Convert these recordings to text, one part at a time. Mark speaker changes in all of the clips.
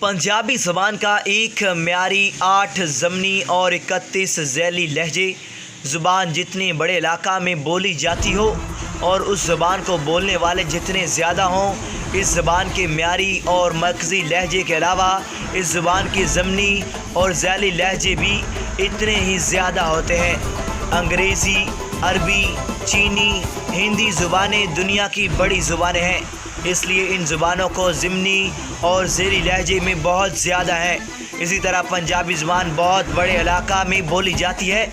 Speaker 1: पंजाबी ज़बान का एक म्यारी 8 ज़मनी और 31 ज़ैली लहजे ज़ुबान जितने बड़े इलाका में बोली जाती हो और उस ज़बान को बोलने वाले जितने ज़्यादा हों, इस ज़बान के म्यारी और मरकज़ी लहजे के अलावा इस ज़बान के ज़मनी और ज़ैली लहजे भी इतने ही ज़्यादा होते हैं। अंग्रेज़ी, अरबी, चीनी, हिंदी ज़ुबानें दुनिया की बड़ी ज़ुबानें हैं, इसलिए इन ज़ुबानों को ज़िमनी और ज़ैली लहजे में बहुत ज़्यादा है। इसी तरह पंजाबी ज़ुबान बहुत बड़े इलाका में बोली जाती है,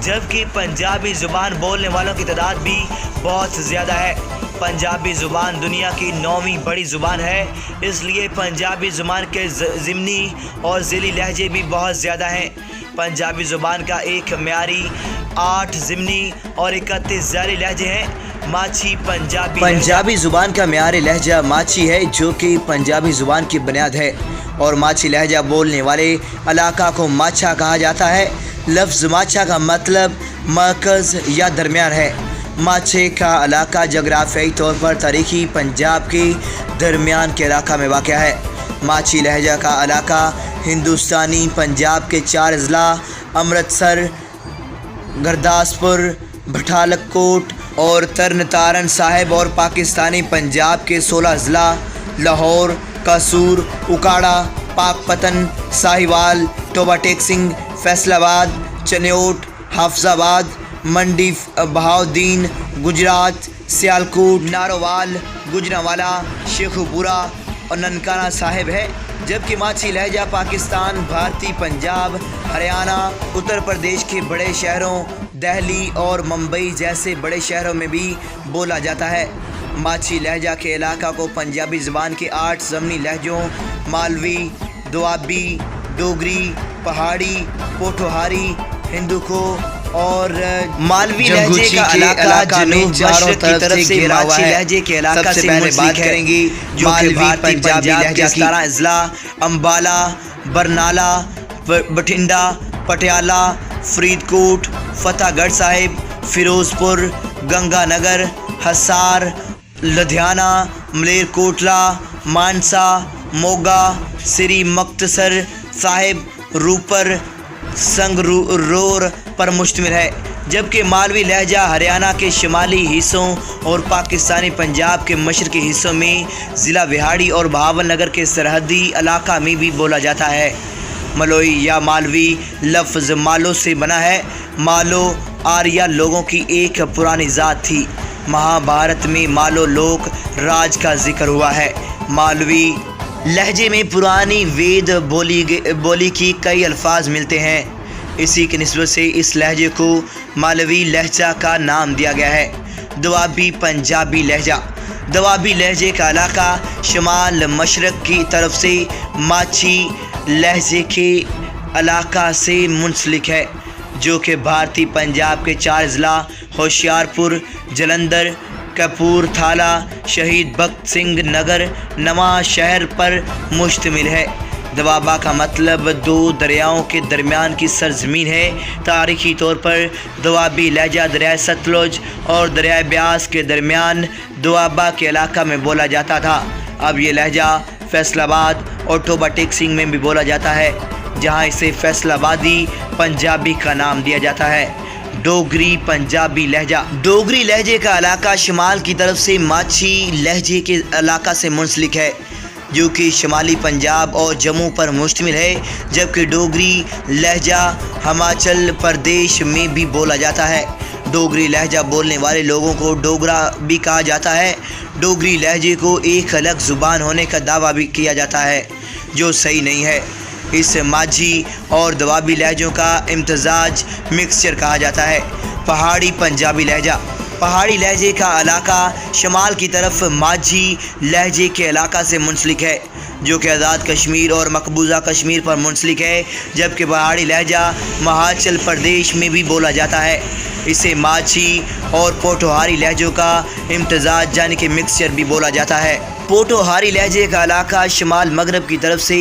Speaker 1: जबकि पंजाबी ज़ुबान बोलने वालों की तादाद भी बहुत ज़्यादा है। पंजाबी ज़ुबान दुनिया की 9वीं बड़ी ज़ुबान है, इसलिए पंजाबी ज़ुबान के ज़िमनी और ज़ैली लहजे भी बहुत ज़्यादा हैं। पंजाबी ज़ुबान का एक म्यारी 8 ज़िमनी और 31 ज़ैली लहजे हैं। माछी पंजाबी ज़ुबान का म्यारी लहजा माछी है, जो कि पंजाबी ज़ुबान की बुनियाद है और माछी लहजा बोलने वाले इलाका को माछा कहा जाता है। लफ्ज़ माछा का मतलब मरकज़ या दरमियान है। माछे का इलाका जोग्राफियाई तौर पर तारीख़ी पंजाब के दरमियान के इलाका में वाक़ है। माछी लहजा का इलाका हिंदुस्तानी पंजाब के 4 अज़ला अमृतसर, गुरदासपुर, पठानकोट और तरन साहिब और पाकिस्तानी पंजाब के 16 अज़ला लाहौर, कसूर, उकाड़ा, पाकपतन, साहिवाल, टोबा टेकसिंग, फैसलाबाद, चन्योट, हाफजाबाद, मंडी, बहाउद्दीन, गुजरात, सियालकोट, नारोवाल, गुजरांवाला, शेखुपुरा और ननकाना साहिब है। जबकि माछी लहजा पाकिस्तान, भारतीय पंजाब, हरियाणा, उत्तर प्रदेश के बड़े शहरों, दिल्ली और मुंबई जैसे बड़े शहरों में भी बोला जाता है। माछी लहजा के इलाका को पंजाबी ज़बान के 8 ज़मनी लहजों मालवी, दोआबी, डोगरी, पहाड़ी, पोठोहारी, हिंदुको और मालवी लहजे का इलाका जनूब मशरक़ की तरफ से माछी लहजे के इलाका से पहले बात करेंगे, जो कि भारतीय पंजाबी लहजा 17 अज़ला अम्बाला, बरनाला, बठिंडा, पटियाला, फरीदकोट, फतेहगढ़ साहिब, फिरोज़पुर, गंगानगर, हिसार, लुधियाना, मलेरकोटला, मानसा, मोगा, श्री मुक्तसर साहिब, रूपर, संगरूर पर मुश्तमिल है। जबकि मालवी लहजा हरियाणा के शुमाली हिस्सों और पाकिस्तानी पंजाब के मशरक़ी हिस्सों में ज़िला विहाड़ी और बहावलनगर के सरहदी इलाका में भी बोला जाता है। मलोई या मालवी लफ्ज़ मालो से बना है। मालो आर्या लोगों की एक पुरानी ज़ात थी। महाभारत में मालो लोक राज का जिक्र हुआ है। मालवी लहजे में पुरानी वेद बोली की कई अल्फाज मिलते हैं। इसी की निस्बत से इस लहजे को मालवी लहजा का नाम दिया गया है। दोआबी पंजाबी लहजा, दोआबी लहजे का इलाका शुमाल मशरक़ की तरफ से माछी लहजे के इलाका से मुंसलिक है, जो कि भारतीय पंजाब के 4 अज़ला होशियारपुर, जलंधर, कपूरथला, शहीद भगत सिंह नगर, नवा शहर पर मुश्तमिल है। दोआबा का मतलब 2 दरियाओं के दरमियान की सरजमीन है। तारीख़ी तौर पर दोआबी लहजा दरिया सतलुज और दरिया ब्यास के दरमियान दोआबा के इलाका में बोला जाता था। अब ये लहजा फैसलाबाद और टोबा टेकसिंग में भी बोला जाता है, जहाँ इसे फैसलाबादी पंजाबी का नाम दिया जाता है। डोगरी पंजाबी लहजा, डोगरी लहजे का इलाका शुमाल की तरफ से माछी लहजे के इलाका से मुंसलिक है, जो कि शुमाली पंजाब और जम्मू पर मुश्तमिल है। जबकि डोगरी लहजा हिमाचल प्रदेश में भी बोला जाता है। डोगरी लहजा बोलने वाले लोगों को डोगरा भी कहा जाता है। डोगरी लहजे को एक अलग ज़ुबान होने का दावा भी किया जाता है, जो सही नहीं है। इस माझी और दोआबी लहजों का इम्तजाज मिक्सचर कहा जाता है। पहाड़ी पंजाबी लहजा, पहाड़ी लहजे का इलाका शुमाल की तरफ माझी लहजे के इलाका से मुंसलिक है, जो कि आज़ाद कश्मीर और मकबूजा कश्मीर पर मुंसलिक है। जबकि पहाड़ी लहजा हिमाचल प्रदेश में भी बोला जाता है। इसे माछी और पोठोहारी लहजों का इम्तजाज यानी कि मिक्सचर भी बोला जाता है। पोठोहारी लहजे का इलाका शुमाल मगरब की तरफ से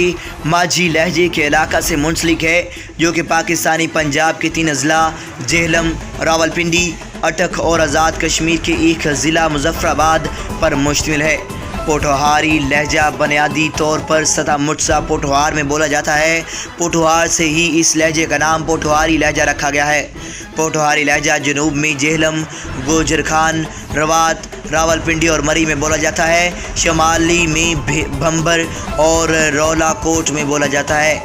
Speaker 1: माझी लहजे के इलाका से मुंसलिक है, जो कि पाकिस्तानी पंजाब के 3 अज़ला जेहलम, रावलपिंडी, अटक और आज़ाद कश्मीर के एक ज़िला मुज़फ़्फ़राबाद पर मुश्तमिल है। پوٹھوہاری لہجہ بنیادی طور پر سطح مٹسا پوٹھوہار میں بولا جاتا ہے۔ پوٹھوہار سے ہی اس لہجے کا نام پوٹھوہاری لہجہ رکھا گیا ہے۔ پوٹھوہاری لہجہ جنوب میں جہلم، گوجرخان، روات، راولپنڈی اور مری میں بولا جاتا ہے۔ شمالی میں بھمبر اور رولا کوٹ میں بولا جاتا ہے،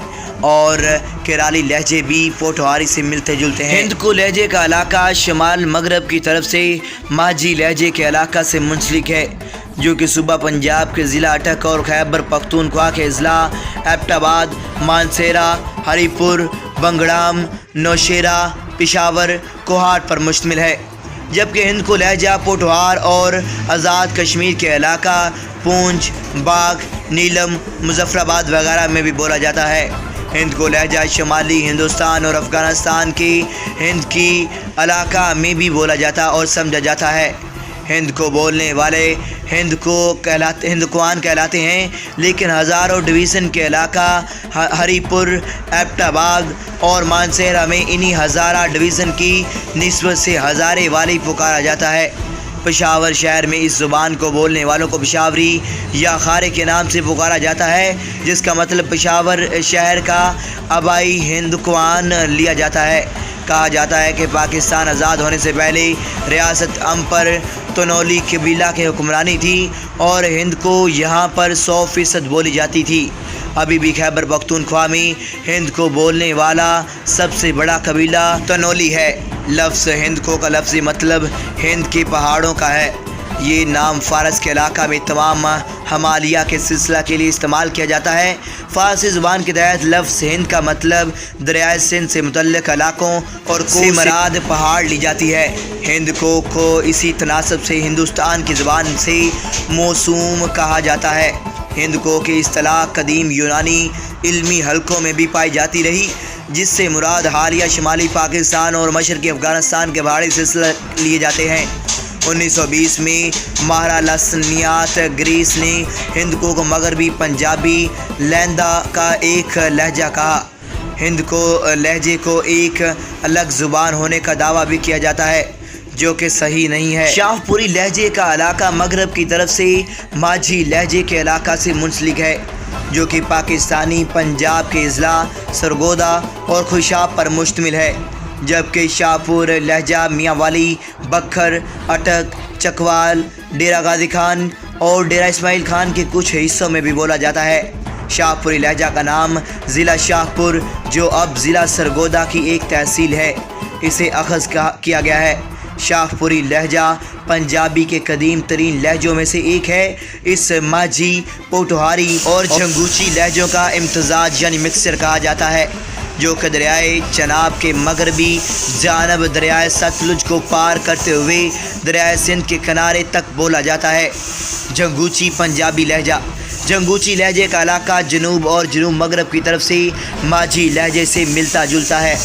Speaker 1: اور کیرالی لہجے بھی پوٹھوہاری سے ملتے جلتے ہیں۔ ہندکو لہجے کا علاقہ شمال مغرب کی طرف سے ماجھی لہجے کے علاقہ سے منسلک ہے، جو کہ صوبہ پنجاب کے ضلع اٹک اور خیبر پختونخوا کے اضلاع ایبٹ آباد، مانسہرہ، ہری پور، بنگڑام، نوشیرہ، پشاور، کوہاٹ پر مشتمل ہے، جبکہ ہندکو لہجہ پوٹھوہار اور آزاد کشمیر کے علاقہ پونچھ، باغ، نیلم، مظفر آباد وغیرہ میں بھی بولا جاتا ہے۔ ہندکو لہجہ شمالی ہندوستان اور افغانستان کے ہند کی علاقہ میں بھی بولا جاتا اور سمجھا جاتا ہے۔ ہند کو بولنے والے ہندکوان کہلاتے ہیں، لیکن ہزاروں ڈویژن کے علاقہ ہری پور، ایبٹ آباد اور مانسہرہ میں انہی ہزارہ ڈویژن کی نسبت سے ہزارے والی پکارا جاتا ہے۔ پشاور شہر میں اس زبان کو بولنے والوں کو پشاوری یا خارے کے نام سے پکارا جاتا ہے، جس کا مطلب پشاور شہر کا آبائی ہندکوان لیا جاتا ہے۔ کہا جاتا ہے کہ پاکستان آزاد ہونے سے پہلے ریاست ام پر تنولی قبیلہ کی حکمرانی تھی اور ہند کو یہاں پر 100% بولی جاتی تھی۔ ابھی بھی خیبر پختونخوا میں ہند کو بولنے والا سب سے بڑا قبیلہ تنولی ہے۔ لفظ ہند کو کا لفظی مطلب ہند کے پہاڑوں کا ہے۔ یہ نام فارس کے علاقہ میں تمام ہمالیہ کے سلسلہ کے لیے استعمال کیا جاتا ہے۔ فارسی زبان کے تحت لفظ ہند کا مطلب دریائے سندھ سے متعلق علاقوں اور سے مراد پہاڑ لی جاتی ہے۔ ہند کو اسی تناسب سے ہندوستان کی زبان سے موسوم کہا جاتا ہے۔ ہند کو کی اصطلاح قدیم یونانی علمی حلقوں میں بھی پائی جاتی رہی، جس سے مراد حالیہ شمالی پاکستان اور مشرقی افغانستان کے پہاڑی سلسلہ لیے جاتے ہیں۔ 1920 میں ماہرہ لسانیات گریس نے ہند کو مغربی پنجابی لہندہ کا ایک لہجہ کہا۔ ہند کو لہجے کو ایک الگ زبان ہونے کا دعویٰ بھی کیا جاتا ہے، جو کہ صحیح نہیں ہے۔ شاہ پوری لہجے کا علاقہ مغرب کی طرف سے ماجھی لہجے کے علاقہ سے منسلک ہے، جو کہ پاکستانی پنجاب کے اضلاع سرگودا اور خوشاب پر مشتمل ہے، جبکہ شاہ پور لہجہ میاں والی، بکھر، اٹک، چکوال، ڈیرہ غازی خان اور ڈیرہ اسماعیل خان کے کچھ حصوں میں بھی بولا جاتا ہے۔ شاہ پوری لہجہ کا نام ضلع شاہ پور، جو اب ضلع سرگودا کی ایک تحصیل ہے، اسے اخذ کیا گیا ہے۔ شاہ پوری لہجہ پنجابی کے قدیم ترین لہجوں میں سے ایک ہے۔ اس ماجھی، پوٹھوہاری اور جھنگوچی لہجوں کا امتزاج یعنی مکسچر کہا جاتا ہے، جو کہ دریائے چناب کے مغربی جانب دریائے ستلج کو پار کرتے ہوئے دریائے سندھ کے کنارے تک بولا جاتا ہے۔ جھنگوچی پنجابی لہجہ جھنگوچی لہجے کا علاقہ جنوب اور جنوب مغرب کی طرف سے ماجھی لہجے سے ملتا جلتا ہے۔